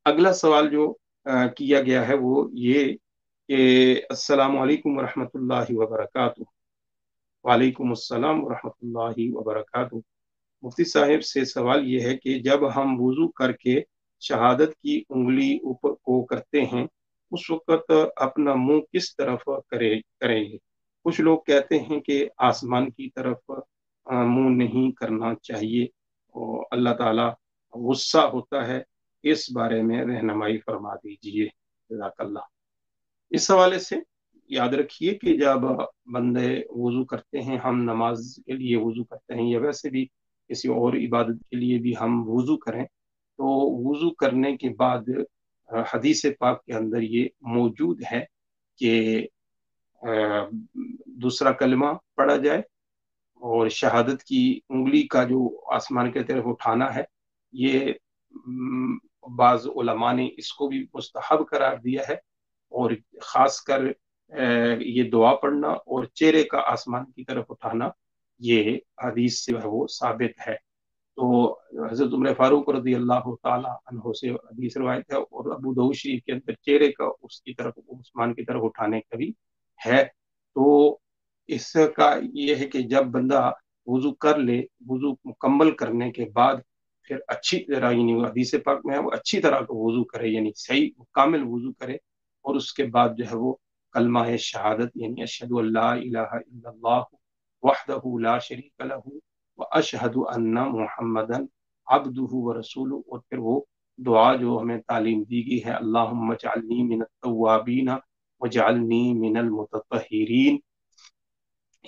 अगला सवाल जो किया गया है वो ये कि अस्सलाम वालेकुम वरहमतुल्लाहि वबरकातुहू। वालेकुम अस्सलाम वरहमतुल्लाहि वबरकातुहू। मुफ्ती साहब से सवाल ये है कि जब हम वुजू करके शहादत की उंगली ऊपर को करते हैं, उस वक्त अपना मुंह किस तरफ करेंगे। कुछ लोग कहते हैं कि आसमान की तरफ मुंह नहीं करना चाहिए और अल्लाह ताला गुस्सा होता है। इस बारे में रहनुमाई फरमा दीजिए, जज़ाकल्लाह। इस हवाले से याद रखिए कि जब बंदे वुजू करते हैं, हम नमाज के लिए वुजू करते हैं या वैसे भी किसी और इबादत के लिए भी हम वुजू करें, तो वुजू करने के बाद हदीस पाक के अंदर ये मौजूद है कि दूसरा कलमा पढ़ा जाए और शहादत की उंगली का जो आसमान की तरफ उठाना है, ये बाज़ उलमा ने इसको भी मुस्तहब करार दिया है। और खासकर ये दुआ पढ़ना और चेहरे का आसमान की तरफ उठाना, ये हदीस से है वो साबित है। तो हजरत उमर फारूक रजी अल्लाह ताला अन्हो से हदीस रवायत है और अबू दाऊद शरीफ के अंदर चेहरे का उसकी तरफ आसमान की तरफ उठाने का भी है। तो इसका ये है कि जब बंदा वुजू कर ले, वुजू मुकम्मल करने के बाद फिर अच्छी तरह, यानी हदीस पाक में है वो अच्छी तरह का वुजू करे, यानी सही कामिल वुजू करे और उसके बाद जो है वो कलमा है शहादत यानी अशहदु अल्ला इलाहा इल्लल्लाह वहदहु ला शरीक लहू व अशहदु अन्ना मुहम्मदन अब्दुहु व रसूलुहु, और फिर वो दुआ जो हमें तालीम दी गई है, अल्लाहुम्मा जअलनी मिनत तव्वाबीन वजअलनी मिनल मुतत्तहिरीन,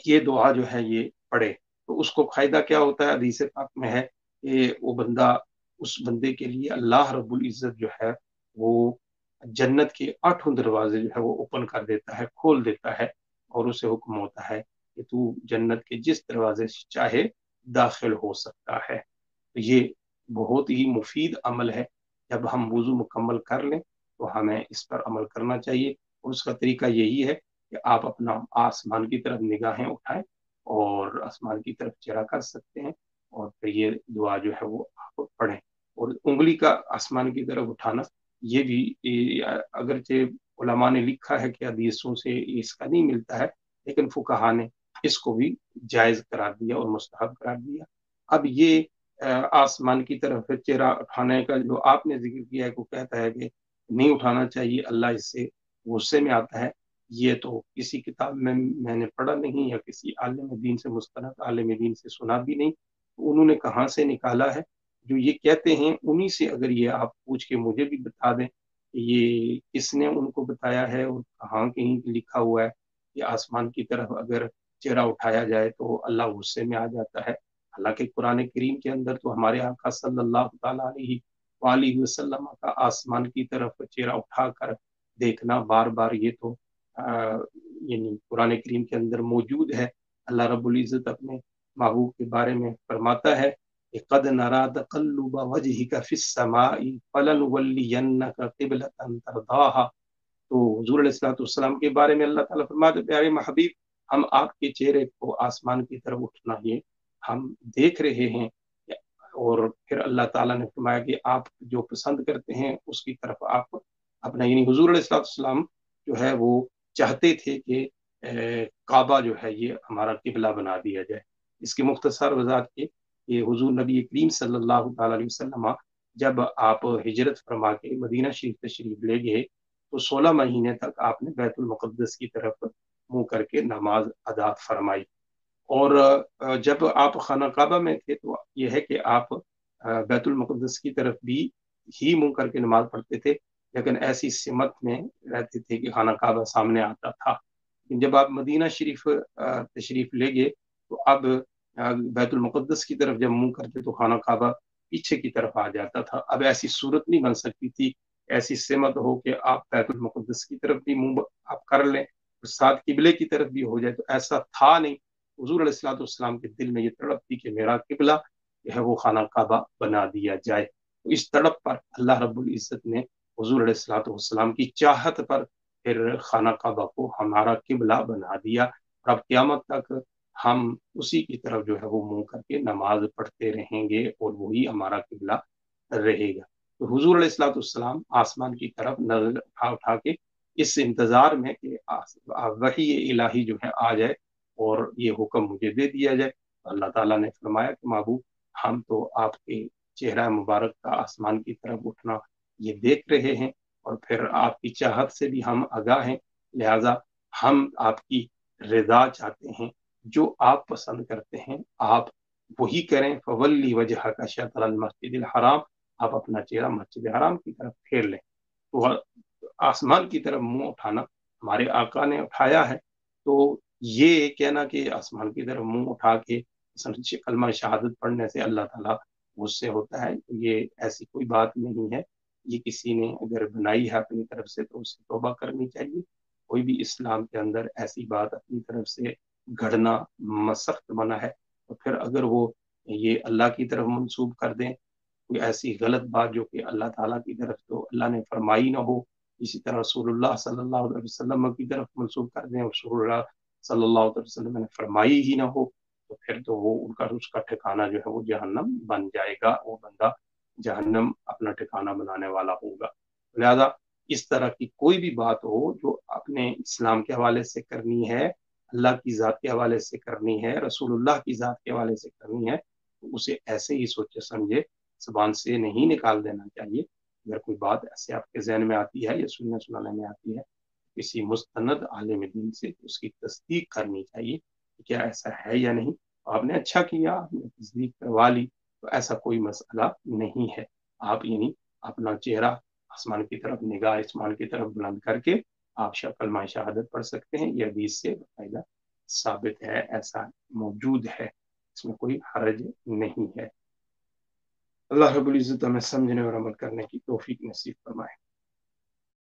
ये दुआ जो है ये पढ़े तो उसको फायदा क्या होता है। हदीस पाक में है कि वो बंदा, उस बंदे के लिए अल्लाह रब्बुल इज्जत जो है वो जन्नत के 8 दरवाजे जो है वो ओपन कर देता है, खोल देता है, और उसे हुक्म होता है कि तू जन्नत के जिस दरवाजे से चाहे दाखिल हो सकता है। तो ये बहुत ही मुफीद अमल है। जब हम वुजू मुकम्मल कर लें तो हमें इस पर अमल करना चाहिए और उसका तरीका यही है कि आप अपना आसमान की तरफ निगाहें उठाएं और आसमान की तरफ चेहरा कर सकते हैं और फिर ये दुआ जो है वो आप पढ़ें। और उंगली का आसमान की तरफ उठाना ये भी अगरचे उलमा ने लिखा है कि हदीसों से इसका नहीं मिलता है, लेकिन फुकहा ने इसको भी जायज करार दिया और मुस्तहब करार दिया। अब ये आसमान की तरफ चेहरा उठाने का जो आपने जिक्र किया है, को कहता है कि नहीं उठाना चाहिए, अल्लाह इससे गुस्से में आता है, ये तो किसी किताब में मैंने पढ़ा नहीं या किसी आलिम दीन से, मुस्तनद आलिम दीन से सुना भी नहीं। तो उन्होंने कहाँ से निकाला है जो ये कहते हैं, उन्हीं से अगर ये आप पूछ के मुझे भी बता दें कि ये किसने उनको बताया है और कहाँ कहीं लिखा हुआ है कि आसमान की तरफ अगर चेहरा उठाया जाए तो अल्लाह गुस्से में आ जाता है। हालांकि कुरान करीम के अंदर तो हमारे आका सल्लल्लाहु अलैहि वसल्लम का आसमान की तरफ चेहरा उठाकर देखना बार बार, ये तो यानी कुरान करीम के अंदर मौजूद है। अल्लाह रब्बुल इज़्ज़त अपने महबूब के बारे में फरमाता है कि क़द नरा तक़ल्लुब वजहिका फ़िस समाई फ़लनुवल्लियन्नका क़िबलतन तरदाहा। तो हुजूर अलैहिस्सलाम के बारे में अल्लाह ताला फरमाते, प्यारे महबीब, हम आपके चेहरे को आसमान की तरफ उठना ये हम देख रहे हैं। और फिर अल्लाह ताला ने फरमाया कि आप जो पसंद करते हैं उसकी तरफ आप अपना, यानी हुजूर अलैहिस्सलाम जो है वो चाहते थे कि काबा जो है ये हमारा किबला बना दिया जाए। इसकी मुख्तसर वजात ये कि हुजूर नबी करीम सल्लल्लाहु अलैहि वसल्लम जब आप हिजरत फरमा के मदीना शरीफ तशरीफ ले गए तो 16 महीने तक आपने बैतुल मुक़द्दस की तरफ मुंह करके नमाज अदा फरमाई। और जब आप खाना काबा में थे तो यह है कि आप बैतुल मुक़द्दस की तरफ भी ही मुंह करके नमाज पढ़ते थे, लेकिन ऐसी सिमत में रहते थे कि खाना काबा सामने आता था। लेकिन जब आप मदीना शरीफ तशरीफ ले गए तो अब बैतुल मुक़द्दस की तरफ जब मुंह करते तो खाना काबा पीछे की तरफ आ जाता था। अब ऐसी सूरत नहीं बन सकती थी, ऐसी सिमत हो कि आप बैतुल मुक़द्दस की तरफ भी मुंह आप कर लें और साथ किबले की तरफ भी हो जाए, तो ऐसा था नहीं। हुजूर अलैहिस्सलाम के दिल में ये तड़प थी कि मेरा किबला जो है वो खाना काबा बना दिया जाए। तो इस तड़प पर अल्लाह रब्बुल इज़्ज़त ने हुजूर अलैहिस्सलाम की चाहत पर फिर खाना काबा को हमारा किबला बना दिया और अब क़यामत तक हम उसी की तरफ जो है वो मुंह करके नमाज पढ़ते रहेंगे और वही हमारा किबला रहेगा। تو हुजूर अलैहिस्सलाम आसमान की तरफ नजर उठा उठा के इस इंतजार में कि वही इलाही जो है आ जाए और ये हुक्म मुझे दे दिया जाए। तो अल्लाह ताला ने फरमाया कि महबूब, हम तो आपके चेहरा मुबारक का आसमान की तरफ उठना ये देख रहे हैं, और फिर आपकी चाहत से भी हम आगाह हैं, लिहाजा हम आपकी रजा चाहते हैं, जो आप पसंद करते हैं आप वही करें। फवल्ली वजह का शतर मस्जिद हराम, आप अपना चेहरा मस्जिद हराम की तरफ फेर लें। तो आसमान की तरफ मुंह उठाना हमारे आका ने उठाया है। तो ये कहना कि आसमान की तरफ मुंह उठा के कलमा शहादत पढ़ने से अल्लाह ताला गुस्से होता है, ये ऐसी कोई बात नहीं है। ये किसी ने अगर बनाई है अपनी तरफ से तो उससे तौबा करनी चाहिए। कोई भी इस्लाम के अंदर ऐसी बात अपनी तरफ से गढ़ना सख्त मना है। तो फिर अगर वो ये अल्लाह की तरफ मंसूब कर दें कोई ऐसी गलत बात जो कि अल्लाह ताला की तरफ तो अल्लाह ने फरमाई ना हो, इसी तरह रसूलुल्लाह सल्लल्लाहु अलैहि वसल्लम की तरफ मंसूब कर दें और रसूलुल्लाह सल्लल्लाहु अलैहि वसल्लम ने फरमाई ही ना हो, तो फिर तो वो उनका उसका ठिकाना जो है वो जहन्नम बन जाएगा। वो बंदा जहन्नम अपना ठिकाना बनाने वाला होगा। लिहाजा इस तरह की कोई भी बात हो जो अपने इस्लाम के हवाले से करनी है, अल्लाह की ज़ात के हवाले से करनी है, रसूलुल्लाह की ज़ात के हवाले से करनी है, तो उसे ऐसे ही सोचे समझे जुबान से नहीं निकाल देना चाहिए। अगर कोई बात ऐसे आपके जहन में आती है या सुनने सुनाने में आती है, किसी मुस्तनद आलिम दीन से उसकी तस्दीक करनी चाहिए कि क्या ऐसा है या नहीं। आपने अच्छा किया, आपने तस्दीक करवा ली, तो ऐसा कोई मसला नहीं है। आप यानी अपना चेहरा आसमान की तरफ, निगाह आसमान की तरफ बुलंद करके आप कलमा शहादत पढ़ सकते हैं। यह हदीस से बाकायदा साबित है, ऐसा मौजूद है, इसमें कोई हरज नहीं है। अल्लाह रब्बुल इज्जत हमें समझने और अमल करने की तौफीक नसीब फरमाए।